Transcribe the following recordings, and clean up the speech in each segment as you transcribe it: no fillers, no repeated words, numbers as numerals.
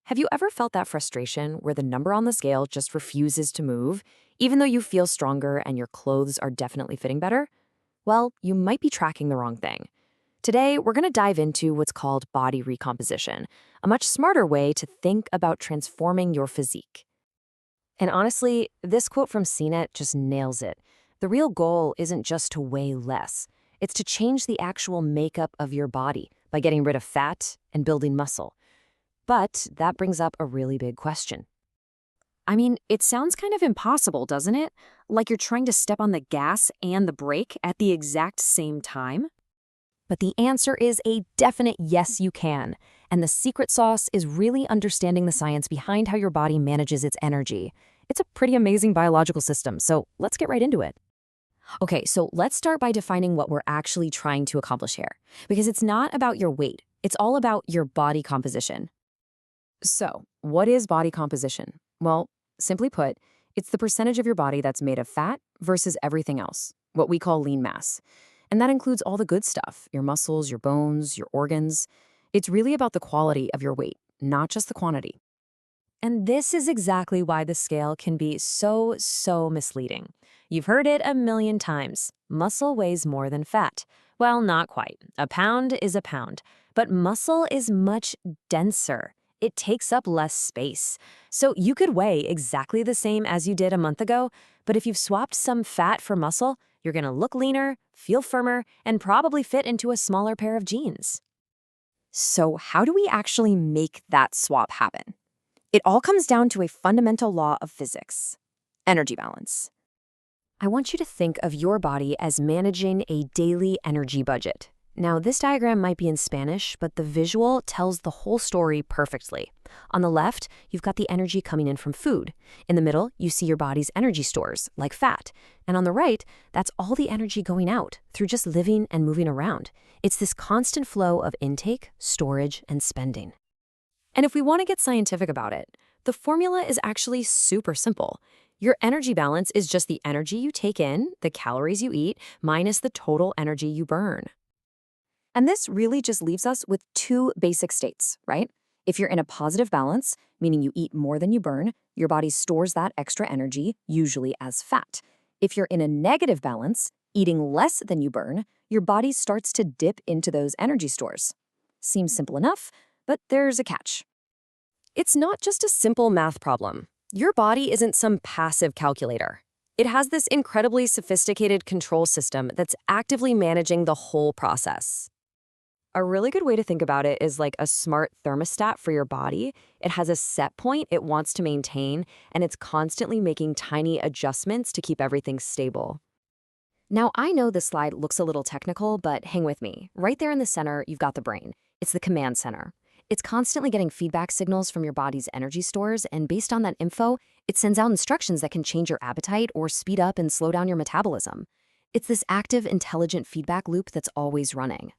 Have you ever felt that frustration where the number on the scale just refuses to move, even though you feel stronger and your clothes are definitely fitting better? Well, you might be tracking the wrong thing. Today, we're going to dive into what's called body recomposition, a much smarter way to think about transforming your physique. And honestly, this quote from CNET just nails it. The real goal isn't just to weigh less. It's to change the actual makeup of your body by getting rid of fat and building muscle. But that brings up a really big question. I mean, it sounds kind of impossible, doesn't it? Like you're trying to step on the gas and the brake at the exact same time? But the answer is a definite yes, you can. And the secret sauce is really understanding the science behind how your body manages its energy. It's a pretty amazing biological system, so let's get right into it. Okay, so let's start by defining what we're actually trying to accomplish here. Because it's not about your weight, it's all about your body composition. So, what is body composition? Well, simply put, it's the percentage of your body that's made of fat versus everything else, what we call lean mass. And that includes all the good stuff, your muscles, your bones, your organs. It's really about the quality of your weight, not just the quantity. And this is exactly why the scale can be so misleading. You've heard it a million times. Muscle weighs more than fat. Well, not quite. A pound is a pound. But muscle is much denser. It takes up less space. So you could weigh exactly the same as you did a month ago, but if you've swapped some fat for muscle, you're going to look leaner, feel firmer, and probably fit into a smaller pair of jeans. So how do we actually make that swap happen? It all comes down to a fundamental law of physics: energy balance. I want you to think of your body as managing a daily energy budget. Now, this diagram might be in Spanish, but the visual tells the whole story perfectly. On the left, you've got the energy coming in from food. In the middle, you see your body's energy stores, like fat. And on the right, that's all the energy going out through just living and moving around. It's this constant flow of intake, storage, and spending. And if we want to get scientific about it, the formula is actually super simple. Your energy balance is just the energy you take in, the calories you eat, minus the total energy you burn. And this really just leaves us with two basic states, right? If you're in a positive balance, meaning you eat more than you burn, your body stores that extra energy, usually as fat. If you're in a negative balance, eating less than you burn, your body starts to dip into those energy stores. Seems simple enough, but there's a catch. It's not just a simple math problem. Your body isn't some passive calculator. It has this incredibly sophisticated control system that's actively managing the whole process. A really good way to think about it is like a smart thermostat for your body. It has a set point it wants to maintain, and it's constantly making tiny adjustments to keep everything stable. Now, I know this slide looks a little technical, but hang with me. Right there in the center, you've got the brain. It's the command center. It's constantly getting feedback signals from your body's energy stores, and based on that info, it sends out instructions that can change your appetite or speed up and slow down your metabolism. It's this active, intelligent feedback loop that's always running.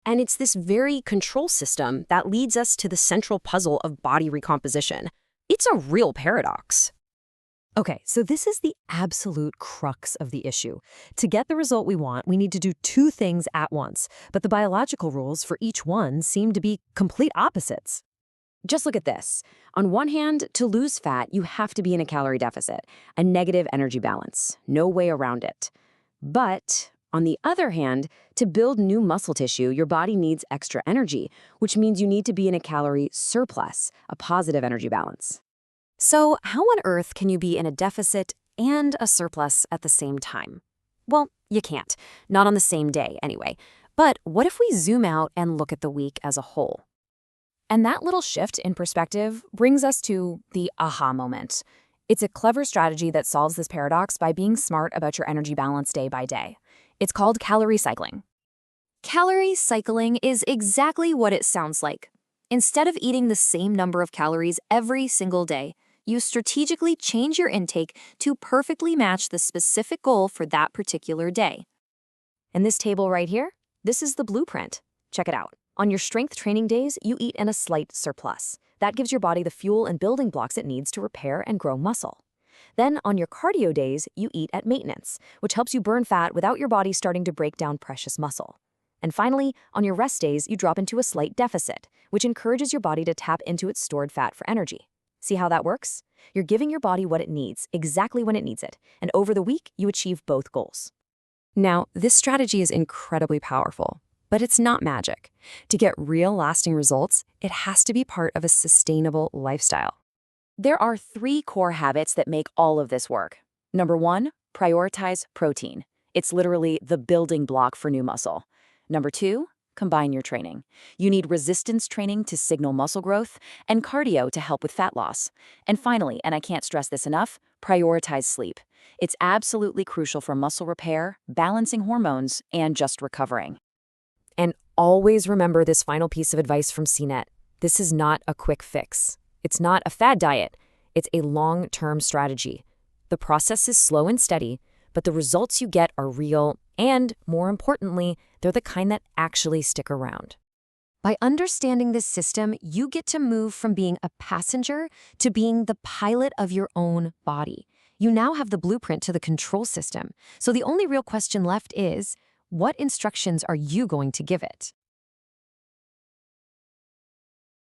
And it's this very control system that leads us to the central puzzle of body recomposition. It's a real paradox. Okay, so this is the absolute crux of the issue. To get the result we want, we need to do two things at once, but the biological rules for each one seem to be complete opposites. Just look at this. On one hand, to lose fat, you have to be in a calorie deficit, a negative energy balance. No way around it. But on the other hand, to build new muscle tissue, your body needs extra energy, which means you need to be in a calorie surplus, a positive energy balance. So how on earth can you be in a deficit and a surplus at the same time? Well, you can't. Not on the same day, anyway. But what if we zoom out and look at the week as a whole? And that little shift in perspective brings us to the aha moment. It's a clever strategy that solves this paradox by being smart about your energy balance day by day. It's called calorie cycling. Calorie cycling is exactly what it sounds like. Instead of eating the same number of calories every single day, you strategically change your intake to perfectly match the specific goal for that particular day. In this table right here, this is the blueprint. Check it out. On your strength training days, you eat in a slight surplus. That gives your body the fuel and building blocks it needs to repair and grow muscle. Then on your cardio days, you eat at maintenance, which helps you burn fat without your body starting to break down precious muscle. And finally, on your rest days, you drop into a slight deficit, which encourages your body to tap into its stored fat for energy. See how that works? You're giving your body what it needs, exactly when it needs it, and over the week, you achieve both goals. Now, this strategy is incredibly powerful, but it's not magic. To get real lasting results, it has to be part of a sustainable lifestyle. There are 3 core habits that make all of this work. Number 1, prioritize protein. It's literally the building block for new muscle. Number 2, combine your training. You need resistance training to signal muscle growth and cardio to help with fat loss. And finally, and I can't stress this enough, prioritize sleep. It's absolutely crucial for muscle repair, balancing hormones, and just recovering. And always remember this final piece of advice from CNET. This is not a quick fix. It's not a fad diet. It's a long-term strategy. The process is slow and steady, but the results you get are real, and more importantly, they're the kind that actually stick around. By understanding this system, you get to move from being a passenger to being the pilot of your own body. You now have the blueprint to the control system, so the only real question left is, what instructions are you going to give it?